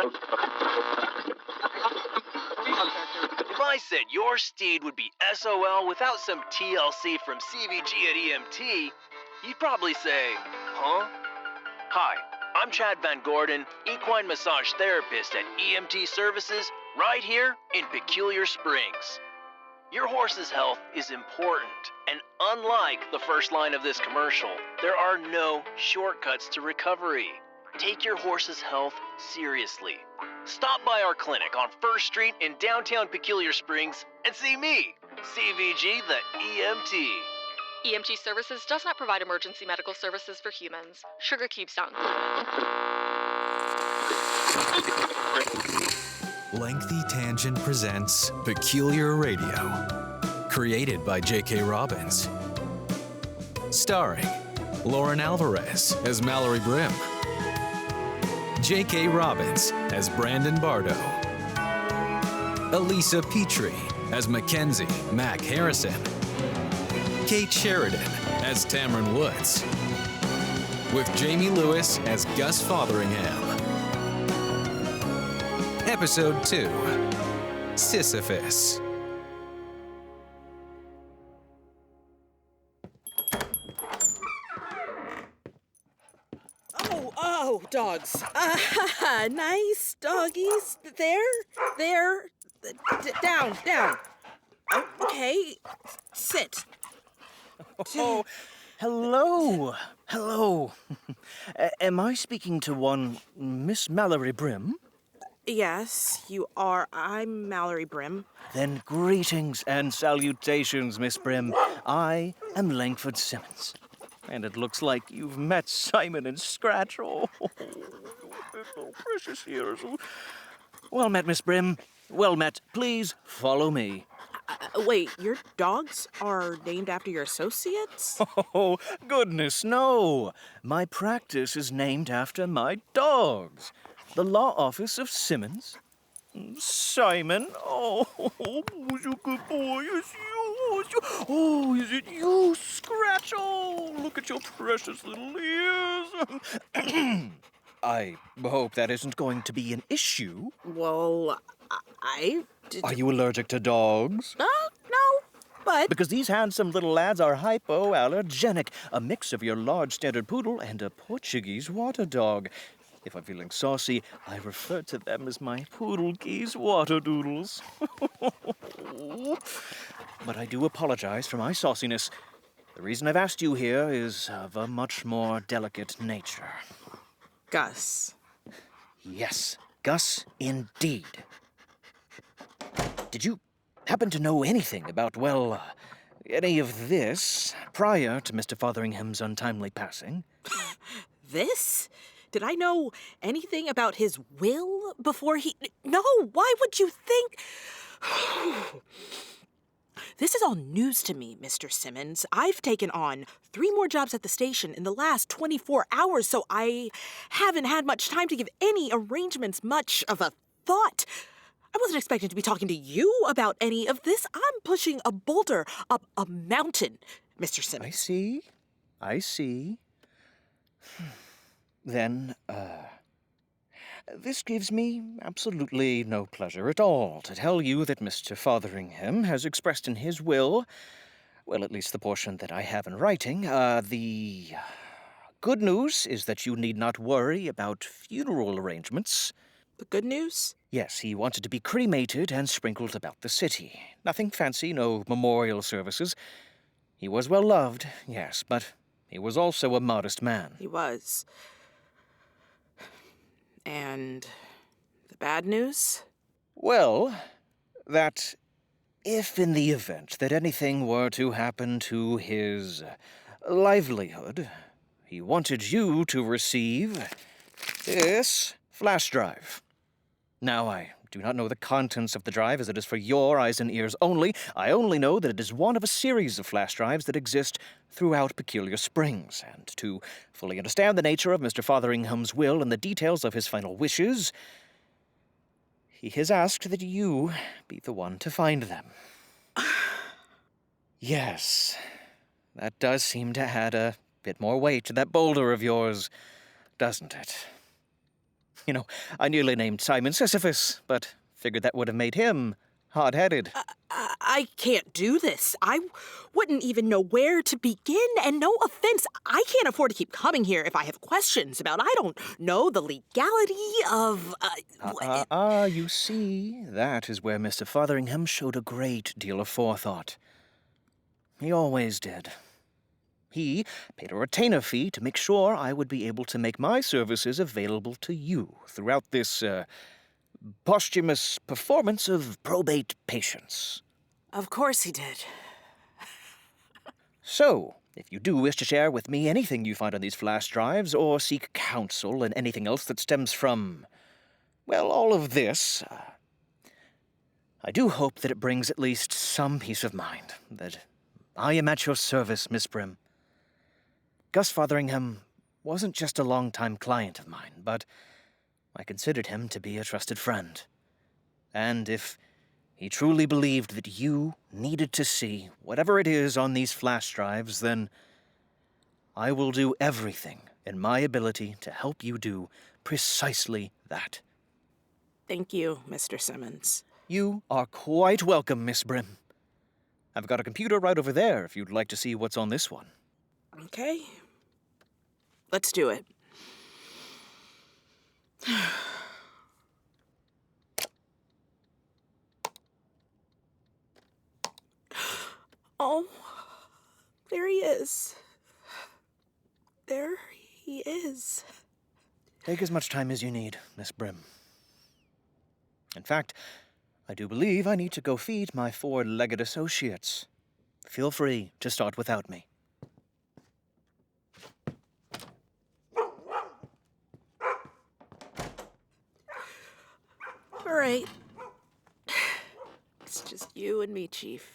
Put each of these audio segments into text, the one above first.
If I said your steed would be SOL without some TLC from CVG at EMT, you'd probably say, huh? Hi, I'm Chad Van Gordon, equine massage therapist at EMT Services, right here in Peculiar Springs. Your horse's health is important, and unlike the first line of this commercial, there are no shortcuts to recovery. Take your horse's health seriously. Stop by our clinic on 1st Street in downtown Peculiar Springs and see me, CVG the EMT. EMT Services does not provide emergency medical services for humans. Sugar cubes not included. Lengthy Tangent presents Peculiar Radio. Created by J.K. Robbins. Starring Lauryn Alvarez as Mallory Brimm. J.K. Robbins as Brandon Bardo. Alyssa Petrey as Mackenzie Mack Harrison. Kate Sheridan as Tamryn Woods. With Jamey Lewis as Gus Fotheringham. Episode 2, Sisyphus. Oh, dogs. Nice doggies. There. Down. Okay, sit. Oh, hello. Am I speaking to one Miss Mallory Brimm? Yes, you are. I'm Mallory Brimm. Then greetings and salutations, Miss Brimm. I am Langford Simmons. And it looks like you've met Simon and Scratch. Oh, precious ears. Well met, Miss Brimm. Well met. Please follow me. Wait, your dogs are named after your associates? Oh, goodness, no. My practice is named after my dogs. The law office of Simmons. Simon. Oh, you good boy. It's you. Oh, is it you, Scratch? Oh, look at your precious little ears. I hope that isn't going to be an issue. Well, I did... Are you allergic to dogs? No, but... Because these handsome little lads are hypoallergenic, a mix of your large standard poodle and a Portuguese water dog. If I'm feeling saucy, I refer to them as my poodle geese water doodles. But I do apologize for my sauciness. The reason I've asked you here is of a much more delicate nature. Gus. Yes, Gus indeed. Did you happen to know anything about, any of this prior to Mr. Fotheringham's untimely passing? This? Did I know anything about his will before he... No, why would you think... This is all news to me, Mr. Simmons. I've taken on 3 more jobs at the station in the last 24 hours, so I haven't had much time to give any arrangements much of a thought. I wasn't expecting to be talking to you about any of this. I'm pushing a boulder up a mountain, Mr. Simmons. I see. Then, this gives me absolutely no pleasure at all to tell you that Mr. Fotheringham has expressed in his will, well, at least the portion that I have in writing, the good news is that you need not worry about funeral arrangements. The good news? Yes, he wanted to be cremated and sprinkled about the city. Nothing fancy, no memorial services. He was well loved, yes, but he was also a modest man. He was. And the bad news? Well, that if in the event that anything were to happen to his livelihood, he wanted you to receive this flash drive. Now, I do not know the contents of the drive, as it is for your eyes and ears only. I only know that it is one of a series of flash drives that exist throughout Peculiar Springs. And to fully understand the nature of Mr. Fotheringham's will and the details of his final wishes, he has asked that you be the one to find them. Yes, that does seem to add a bit more weight to that boulder of yours, doesn't it? I nearly named Simon Sisyphus, but figured that would have made him hard-headed. I can't do this. I wouldn't even know where to begin, and no offense, I can't afford to keep coming here if I have questions about, I don't know, the legality of, You see, that is where Mr. Fotheringham showed a great deal of forethought. He always did. He paid a retainer fee to make sure I would be able to make my services available to you throughout this, posthumous performance of probate patience. Of course he did. So, if you do wish to share with me anything you find on these flash drives, or seek counsel in anything else that stems from, well, all of this, I do hope that it brings at least some peace of mind, that I am at your service, Miss Brimm. Gus Fotheringham wasn't just a long-time client of mine, but I considered him to be a trusted friend. And if he truly believed that you needed to see whatever it is on these flash drives, then I will do everything in my ability to help you do precisely that. Thank you, Mr. Simmons. You are quite welcome, Miss Brimm. I've got a computer right over there if you'd like to see what's on this one. Okay. Let's do it. Oh, there he is. There he is. Take as much time as you need, Miss Brimm. In fact, I do believe I need to go feed my four-legged associates. Feel free to start without me. All right. It's just you and me, Chief.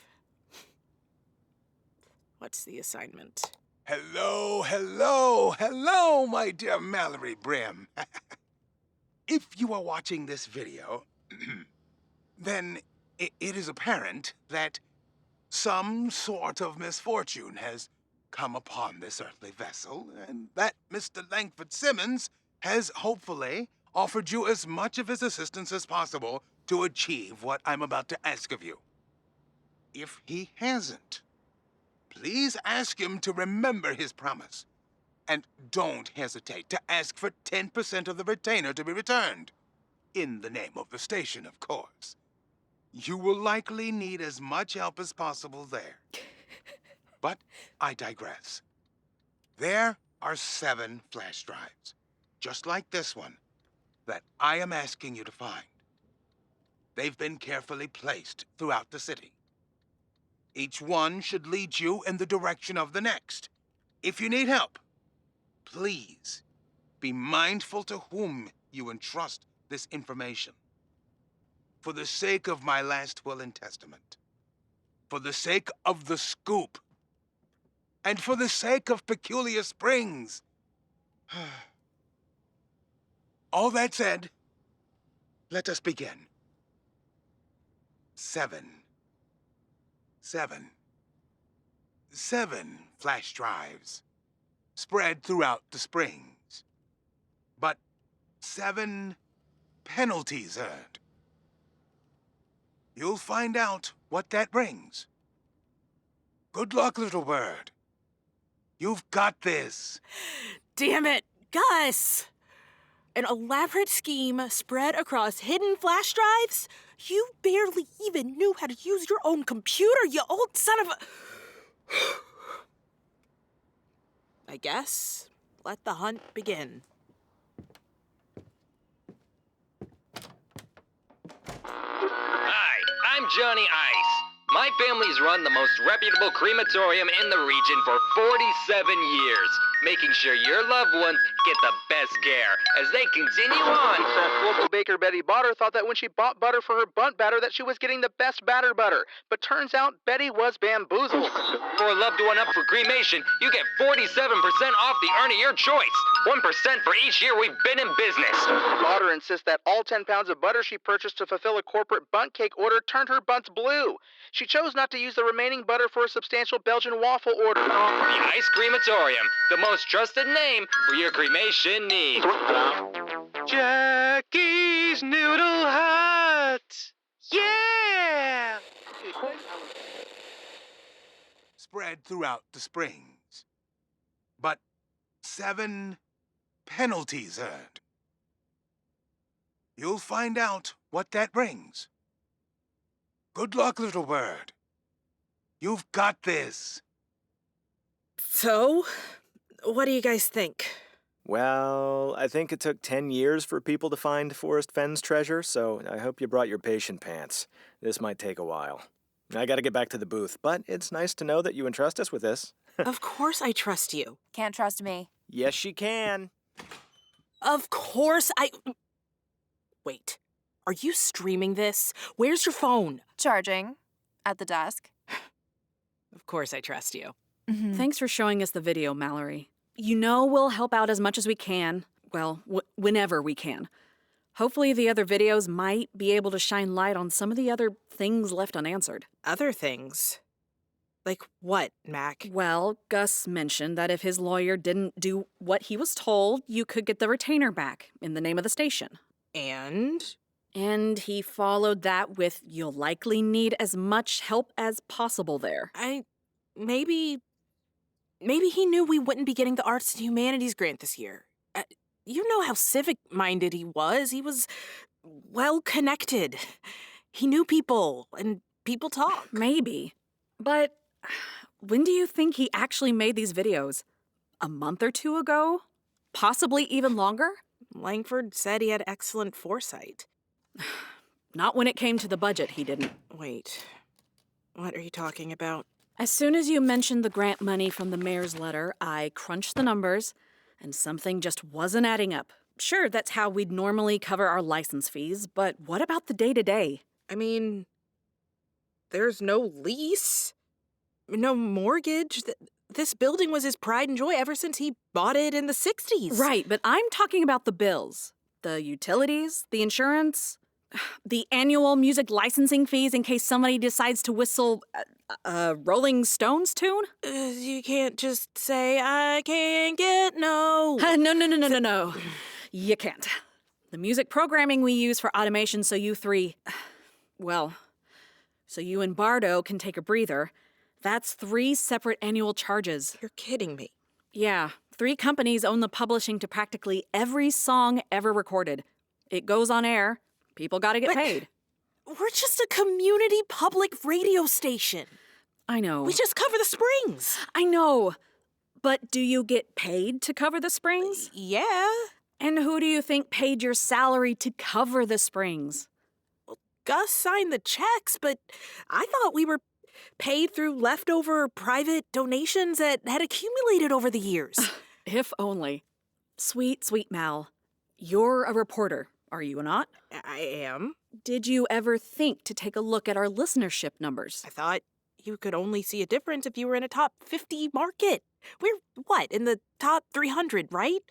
What's the assignment? Hello, hello, hello, my dear Mallory Brimm. If you are watching this video, then it is apparent that some sort of misfortune has come upon this earthly vessel, and that Mr. Langford Simmons has hopefully offered you as much of his assistance as possible to achieve what I'm about to ask of you. If he hasn't, please ask him to remember his promise. And don't hesitate to ask for 10% of the retainer to be returned. In the name of the station, of course. You will likely need as much help as possible there. But I digress. There are 7 flash drives, just like this one, that I am asking you to find. They've been carefully placed throughout the city. Each one should lead you in the direction of the next. If you need help, please be mindful to whom you entrust this information. For the sake of my last will and testament, for the sake of the scoop, and for the sake of Peculiar Springs. All that said, let us begin. 7 flash drives spread throughout the springs, but 7 penalties earned. You'll find out what that brings. Good luck, little bird. You've got this. Damn it, Gus! An elaborate scheme spread across hidden flash drives? You barely even knew how to use your own computer, you old son of a... I guess, let the hunt begin. Hi, I'm Johnny Ayce. My family's run the most reputable crematorium in the region for 47 years, making sure your loved ones get the best care as they continue on. Local baker Betty Botter thought that when she bought butter for her bunt batter that she was getting the best batter butter. But turns out Betty was bamboozled. For a loved one up for cremation, you get 47% off the earn of your choice. 1% for each year we've been in business. Botter insists that all 10 pounds of butter she purchased to fulfill a corporate bunt cake order turned her bunts blue. She chose not to use the remaining butter for a substantial Belgian waffle order. The Ayce Crematorium, the most trusted name for your cremation needs. Jackie's Noodle Hut! Yeah! Spread throughout the Springs. But 7 penalties earned. You'll find out what that brings. Good luck, little bird. You've got this. So, what do you guys think? Well, I think it took 10 years for people to find Forest Fenn's treasure, so I hope you brought your patient pants. This might take a while. I gotta get back to the booth, but it's nice to know that you entrust us with this. Of course I trust you. Can't trust me. Yes, she can. Of course I... Wait, are you streaming this? Where's your phone? Charging. At the desk. Of course I trust you. Thanks for showing us the video, Mallory. You know we'll help out as much as we can. Well, whenever we can. Hopefully the other videos might be able to shine light on some of the other things left unanswered. Other things? Like what, Mack? Well, Gus mentioned that if his lawyer didn't do what he was told, you could get the retainer back in the name of the station. And? And he followed that with, you'll likely need as much help as possible there. Maybe he knew we wouldn't be getting the Arts and Humanities grant this year. You know how civic-minded he was. He was well-connected. He knew people, and people talk. Maybe. But when do you think he actually made these videos? A month or two ago? Possibly even longer? Langford said he had excellent foresight. Not when it came to the budget, he didn't. Wait, what are you talking about? As soon as you mentioned the grant money from the mayor's letter, I crunched the numbers, and something just wasn't adding up. Sure, that's how we'd normally cover our license fees, but what about the day-to-day? I mean, there's no lease, no mortgage. This building was his pride and joy ever since he bought it in the 60s. Right, but I'm talking about the bills. The utilities, the insurance, the annual music licensing fees in case somebody decides to whistle a Rolling Stones tune? You can't just say, I can't get no. No. You can't. The music programming we use for automation so you and Bardo can take a breather, that's 3 separate annual charges. You're kidding me. Yeah, 3 companies own the publishing to practically every song ever recorded. It goes on air. People gotta get paid. We're just a community public radio station. I know. We just cover the Springs. I know. But do you get paid to cover the Springs? Yeah. And who do you think paid your salary to cover the Springs? Well, Gus signed the checks, but I thought we were paid through leftover private donations that had accumulated over the years. If only. Sweet, sweet Mal. You're a reporter, are you not? I am. Did you ever think to take a look at our listenership numbers? I thought you could only see a difference if you were in a top 50 market. We're, in the top 300, right?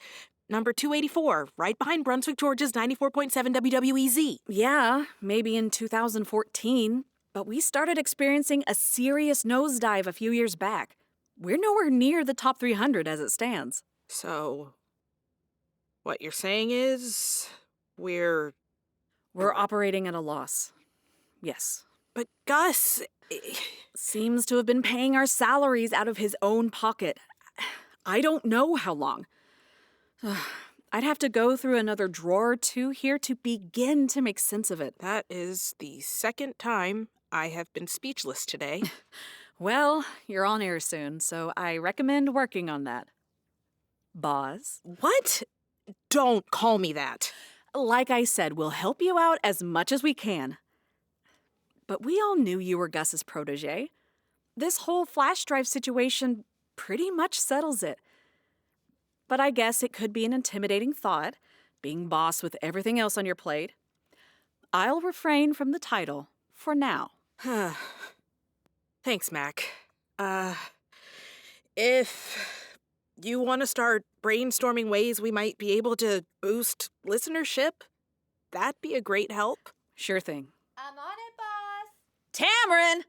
Number 284, right behind Brunswick, Georgia's 94.7 WWEZ. Yeah, maybe in 2014. But we started experiencing a serious nosedive a few years back. We're nowhere near the top 300 as it stands. So, what you're saying is, we're operating at a loss. Yes. But Gus... seems to have been paying our salaries out of his own pocket. I don't know how long. I'd have to go through another drawer or two here to begin to make sense of it. That is the second time I have been speechless today. Well, you're on air soon, so I recommend working on that. Boz? What? Don't call me that. Like I said, we'll help you out as much as we can. But we all knew you were Gus's protege. This whole flash drive situation pretty much settles it. But I guess it could be an intimidating thought, being boss with everything else on your plate. I'll refrain from the title for now. Thanks, Mack. If you want to start brainstorming ways we might be able to boost listenership, that'd be a great help. Sure thing. I'm on it, boss. Tamryn!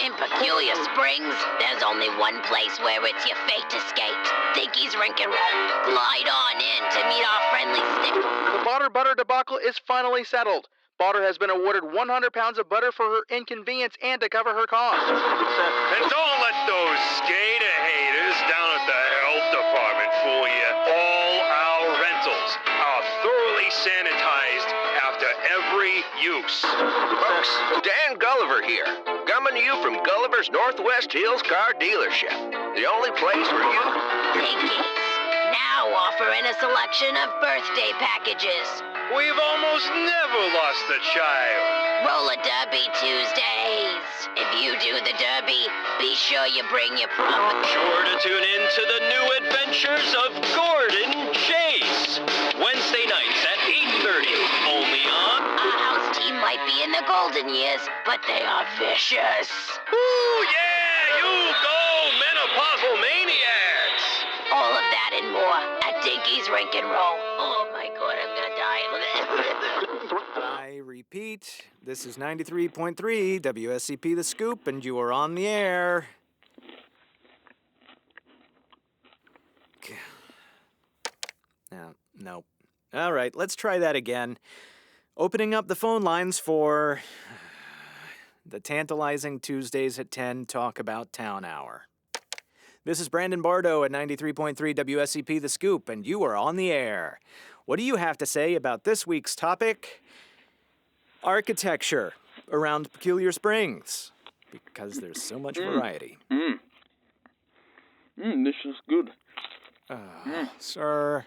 In Peculiar Springs, there's only one place where it's your fate to skate. Dinky's Rink and Roll. Glide on in to meet our friendly stick. The Bardo butter debacle is finally settled. Bardo has been awarded 100 pounds of butter for her inconvenience and to cover her costs. And don't let those skater haters down at the health department fool you. All our rentals are thoroughly sanitized after every use. Folks, Dan Gulliver here, coming to you from Gulliver's Northwest Hills Car Dealership. The only place for you. Dinky's. Now offering a selection of birthday packages. We've almost never lost a child. Roller Derby Tuesdays. If you do the derby, be sure you bring your proper. Sure to tune in to the new adventures of Gordon Chase. Wednesday nights at 8:30, only on... Our house team might be in the golden years, but they are vicious. Ooh, yeah, you go, menopausal maniacs! All of that and more at Dinky's Rink and Roll. Oh my God, I'm gonna die. I repeat, this is 93.3 WSCP The Scoop, and you are on the air. No. All right, let's try that again. Opening up the phone lines for the tantalizing Tuesdays at 10 Talk About Town Hour. This is Brandon Bardo at 93.3 WSCP The Scoop, and you are on the air. What do you have to say about this week's topic? Architecture around Peculiar Springs, because there's so much variety. This is good. Sir,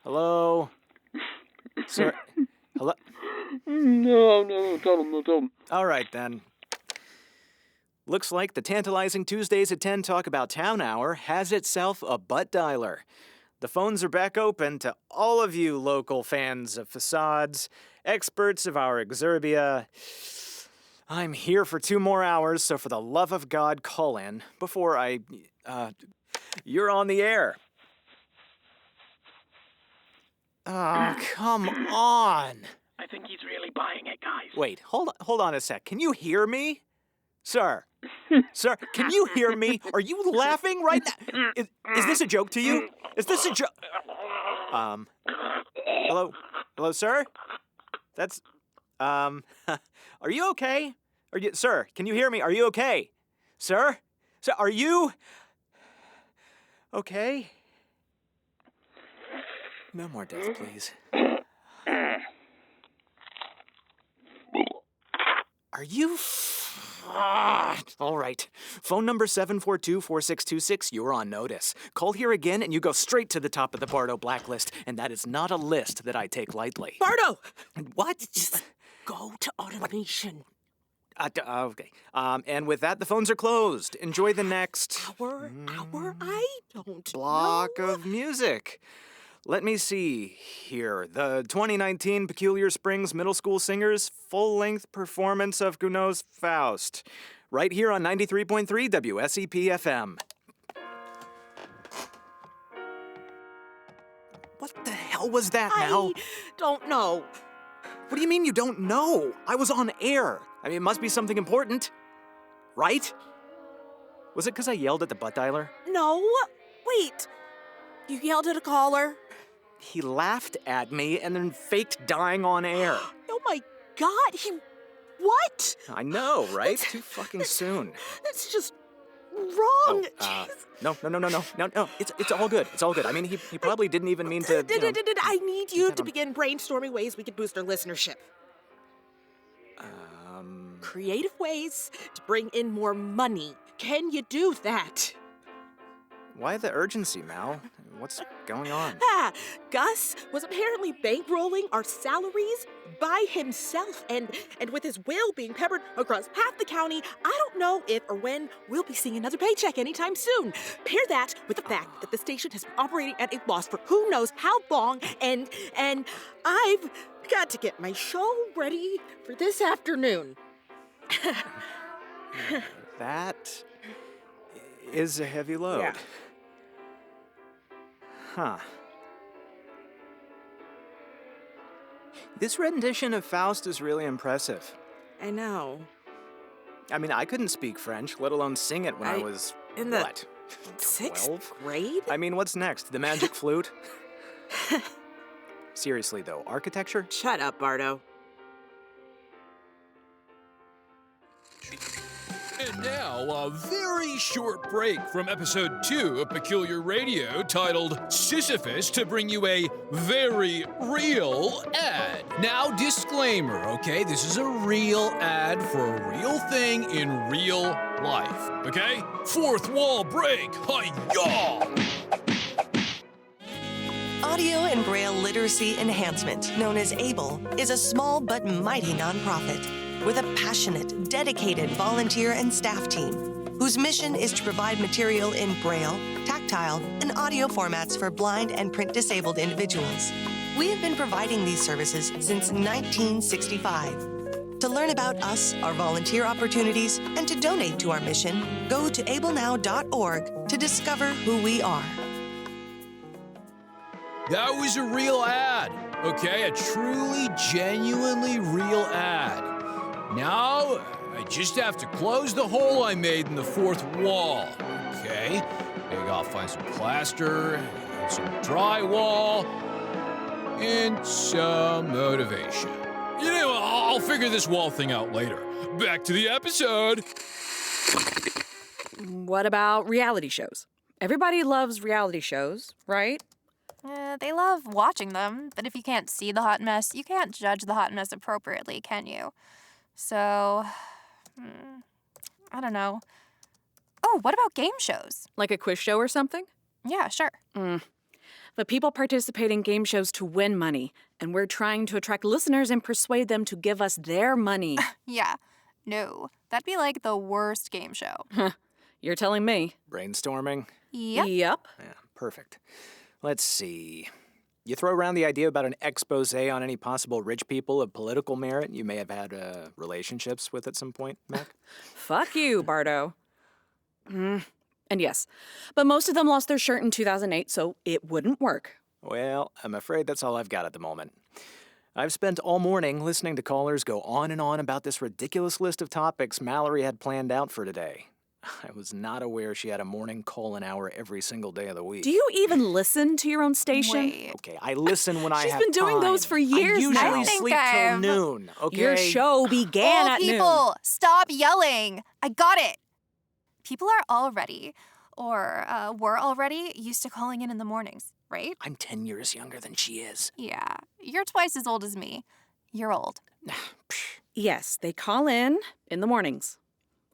hello? Sir, hello? No, tell him. All right, then. Looks like the tantalizing Tuesdays at 10 Talk About Town Hour has itself a butt dialer. The phones are back open to all of you local fans of facades, experts of our exurbia. I'm here for 2 more hours, so for the love of God, call in before you're on the air. Oh, come on. I think he's really buying it, guys. Wait, hold on a sec. Can you hear me? Sir, can you hear me? Are you laughing right now? Is this a joke to you? Is this a joke? Hello, sir? That's, are you okay? Sir, can you hear me? Are you okay? Sir, are you okay? No more death, please. Are you... all right. Phone number 742-4626, you're on notice. Call here again and you go straight to the top of the Bardo blacklist, and that is not a list that I take lightly. Bardo! What? Just go to automation. Okay. And with that, the phones are closed. Enjoy the next... Hour? I don't block know. of music. Let me see here. The 2019 Peculiar Springs Middle School Singers full-length performance of Gounod's Faust. Right here on 93.3 WSEP FM. What the hell was that now? I don't know. What do you mean you don't know? I was on air. I mean, it must be something important. Right? Was it because I yelled at the butt dialer? No. Wait. You yelled at a caller? He laughed at me and then faked dying on air. Oh my God, what? I know, right? Too fucking soon. That's just wrong. No. It's all good. It's all good. I mean, he probably didn't even mean to. I need you to begin brainstorming ways we could boost our listenership. Creative ways to bring in more money. Can you do that? Why the urgency, Mal? What's going on? Gus was apparently bankrolling our salaries by himself, and with his will being peppered across half the county, I don't know if or when we'll be seeing another paycheck anytime soon. Pair that with the fact that the station has been operating at a loss for who knows how long, and I've got to get my show ready for this afternoon. That is a heavy load. Yeah. Huh. This rendition of Faust is really impressive. I know. I mean, I couldn't speak French, let alone sing it when I was, in the what? 6th 12? grade? I mean, what's next? The magic flute? Seriously, though, architecture? Shut up, Bardo. And now, a very short break from episode 2 of Peculiar Radio titled Sisyphus to bring you a very real ad. Now, disclaimer, okay? This is a real ad for a real thing in real life, okay? Fourth wall break, hi-yah! Audio and Braille Literacy Enhancement, known as ABLE, is a small but mighty nonprofit with a passionate, dedicated volunteer and staff team whose mission is to provide material in Braille, tactile, and audio formats for blind and print-disabled individuals. We have been providing these services since 1965. To learn about us, our volunteer opportunities, and to donate to our mission, go to ablenow.org to discover who we are. That was a real ad, okay? A truly, genuinely real ad. Now, I just have to close the hole I made in the fourth wall, okay? Maybe I'll find some plaster, and some drywall, and some motivation. You know, I'll figure this wall thing out later. Back to the episode. What about reality shows? Everybody loves reality shows, right? They love watching them, but if you can't see the hot mess, you can't judge the hot mess appropriately, can you? So, I don't know. Oh, what about game shows? Like a quiz show or something? Yeah, sure. But people participate in game shows to win money, and we're trying to attract listeners and persuade them to give us their money. Yeah. No, that'd be like the worst game show. You're telling me. Brainstorming? Yep. Yeah, perfect. Let's see. You throw around the idea about an expose on any possible rich people of political merit you may have had relationships with at some point, Mack? Fuck you, Bardo. And yes, but most of them lost their shirt in 2008, so it wouldn't work. Well, I'm afraid that's all I've got at the moment. I've spent all morning listening to callers go on and on about this ridiculous list of topics Mallory had planned out for today. I was not aware she had a morning call-in hour every single day of the week. Do you even listen to your own station? Wait. Okay, I listen when I have She's been doing those for years I now. usually sleep till noon, okay? Your show began Old at people, noon. stop yelling. I got it. People are already, or were already, used to calling in the mornings, right? I'm 10 years younger than she is. Yeah, you're twice as old as me. You're old. Yes, they call in the mornings.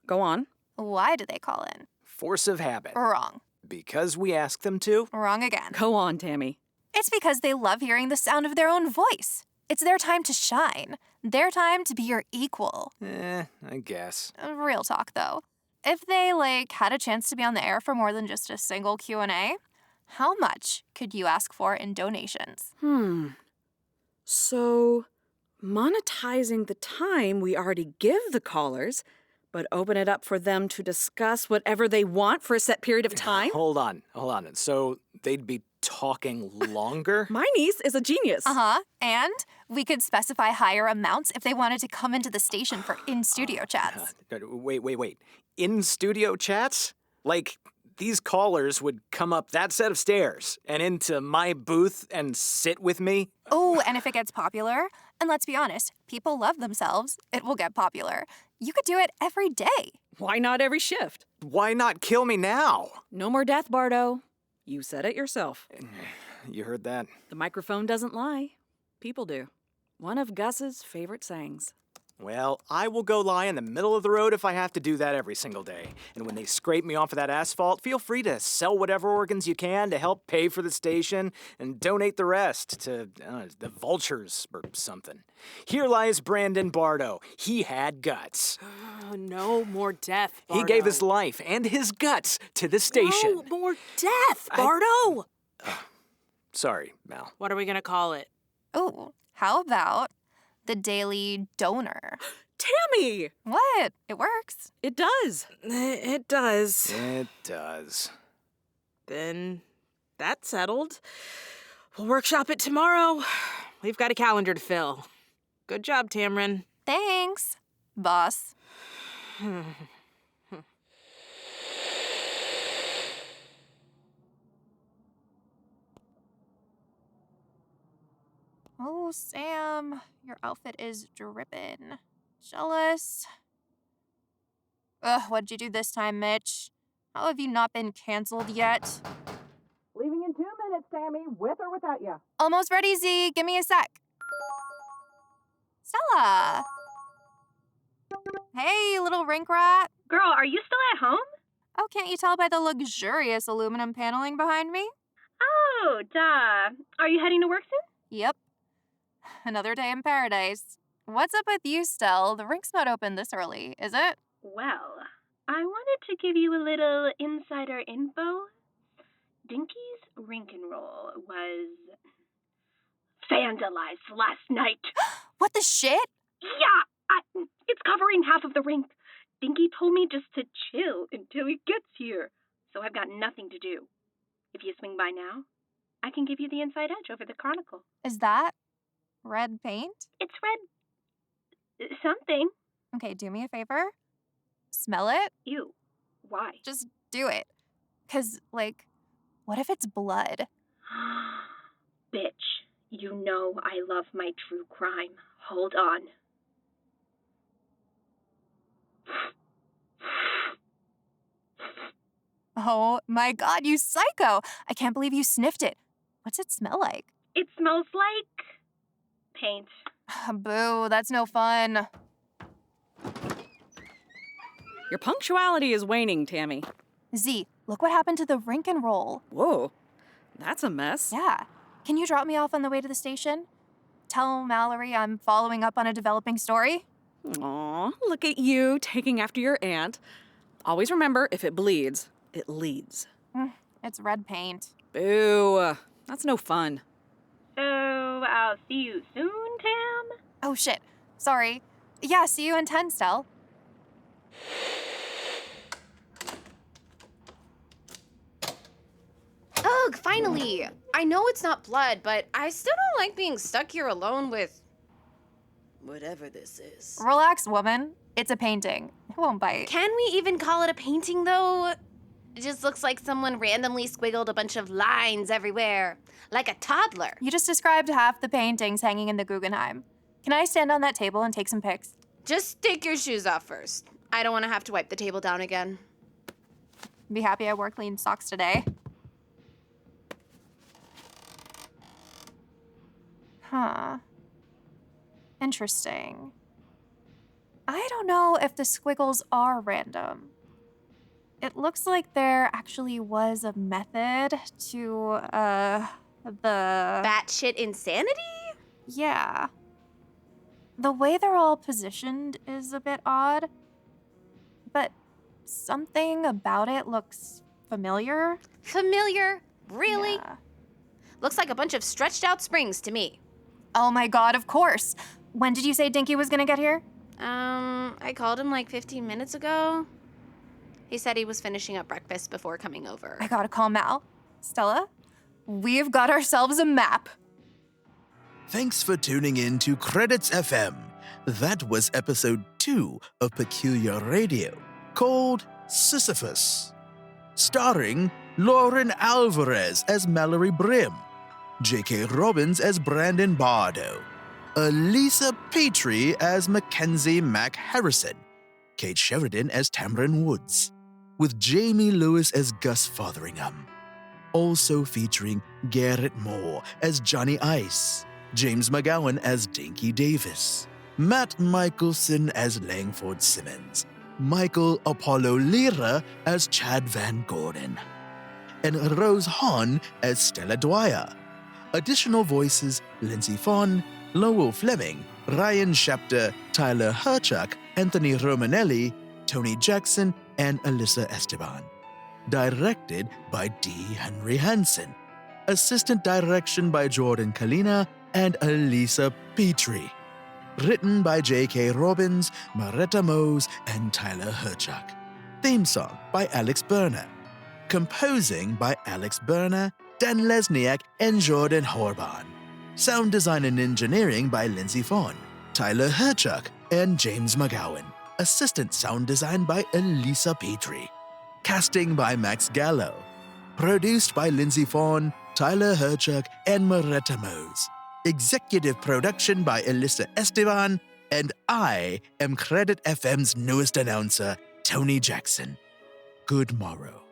Go on. Why do they call in? Force of habit. Wrong. Because we ask them to? Wrong again. Go on, Tammy. It's because they love hearing the sound of their own voice. It's their time to shine. Their time to be your equal. I guess. Real talk, though. If they, had a chance to be on the air for more than just a single Q&A, how much could you ask for in donations? So, monetizing the time we already give the callers, but open it up for them to discuss whatever they want for a set period of time? Hold on. So they'd be talking longer? My niece is a genius. And we could specify higher amounts if they wanted to come into the station for in-studio chats. Wait. In-studio chats? Like, these callers would come up that set of stairs and into my booth and sit with me? Oh, and if it gets popular, and let's be honest, people love themselves, it will get popular. You could do it every day. Why not every shift? Why not kill me now? No more death, Bardo. You said it yourself. You heard that? The microphone doesn't lie. People do. One of Gus's favorite sayings. Well, I will go lie in the middle of the road if I have to do that every single day. And when they scrape me off of that asphalt, feel free to sell whatever organs you can to help pay for the station and donate the rest to the vultures or something. Here lies Brandon Bardo. He had guts. Oh, no more death, Bardo. He gave his life and his guts to the station. No more death, Bardo! Sorry, Mal. What are we going to call it? Oh, how about the Daily Donor? Tammy! What? It works. It does. It does. It does. Then that's settled. We'll workshop it tomorrow. We've got a calendar to fill. Good job, Tamryn. Thanks, boss. Oh, Sam, your outfit is drippin'. Jealous. Ugh, what'd you do this time, Mitch? How have you not been canceled yet? Leaving in 2 minutes, Sammy, with or without you. Almost ready, Z. Give me a sec. Stella. Hey, little rink rat. Girl, are you still at home? Oh, can't you tell by the luxurious aluminum paneling behind me? Oh, duh. Are you heading to work soon? Yep. Another day in paradise. What's up with you, Stell? The rink's not open this early, is it? Well, I wanted to give you a little insider info. Dinky's rink and roll was vandalized last night. What the shit? Yeah, it's covering half of the rink. Dinky told me just to chill until he gets here, so I've got nothing to do. If you swing by now, I can give you the inside edge over the Chronicle. Is that red paint? It's red something. Okay, do me a favor. Smell it? Ew. Why? Just do it. 'Cause, like, what if it's blood? Bitch, you know I love my true crime. Hold on. Oh my god, you psycho! I can't believe you sniffed it. What's it smell like? It smells like paint. Boo, that's no fun. Your punctuality is waning, Tammy. Z, look what happened to the rink and roll. Whoa, that's a mess. Yeah. Can you drop me off on the way to the station? Tell Mallory I'm following up on a developing story? Aw, look at you taking after your aunt. Always remember, if it bleeds, it leads. It's red paint. Boo, that's no fun. So, I'll see you soon, Tam? Oh shit, sorry. Yeah, see you in 10, Stell. Ugh, finally! I know it's not blood, but I still don't like being stuck here alone with whatever this is. Relax, woman. It's a painting. It won't bite. Can we even call it a painting, though? It just looks like someone randomly squiggled a bunch of lines everywhere, like a toddler. You just described half the paintings hanging in the Guggenheim. Can I stand on that table and take some pics? Just take your shoes off first. I don't want to have to wipe the table down again. Be happy I wore clean socks today. Huh. Interesting. I don't know if the squiggles are random. It looks like there actually was a method to, the... batshit insanity? Yeah. The way they're all positioned is a bit odd, but something about it looks familiar. Familiar? Really? Yeah. Looks like a bunch of stretched out springs to me. Oh my god, of course. When did you say Dinky was gonna get here? I called him like 15 minutes ago. He said he was finishing up breakfast before coming over. I gotta call Mal. Stella, we've got ourselves a map. Thanks for tuning in to Credits FM. That was episode 2 of Peculiar Radio, called Sisyphus. Starring Lauryn Alvarez as Mallory Brimm, J.K. Robbins as Brandon Bardo, Alyssa Petrey as Mackenzie Mack Harrison, Kate Sheridan as Tamryn Woods, with Jamey Lewis as Gus Fotheringham. Also featuring Garrett Moore as Johnny Ayce, James McGowan as Dinky Davis, Matt Michaelson as Langford Simmons, Michael Apollo Lira as Chad Van Gordon, and Rose Hahn as Stella Dwyer. Additional voices: Lindsay Fawn, Lowell Fleming, Ryan Shapter, Tyler Hyrchuk, Anthony Romanelli, Tony Jackson, and Alyssa Esteban. Directed by D. Henry Hansen. Assistant direction by Jordan Kalina and Alyssa Petrey. Written by J.K. Robbins, Merete Mohs, and Tyler Hyrchuk. Theme song by Alex Berner. Composing by Alex Berner, Dan Lesniak, and Jordan Horban. Sound design and engineering by Lindsay Fawn, Tyler Hyrchuk, and James McGowan. Assistant sound design by Alyssa Petrey. Casting by Max Gallo. Produced by Lindsay Fawn, Tyler Hyrchuk, and Merete Mohs. Executive production by Alyssa Esteban, and I am Credit FM's newest announcer, Tony Jackson. Good morrow.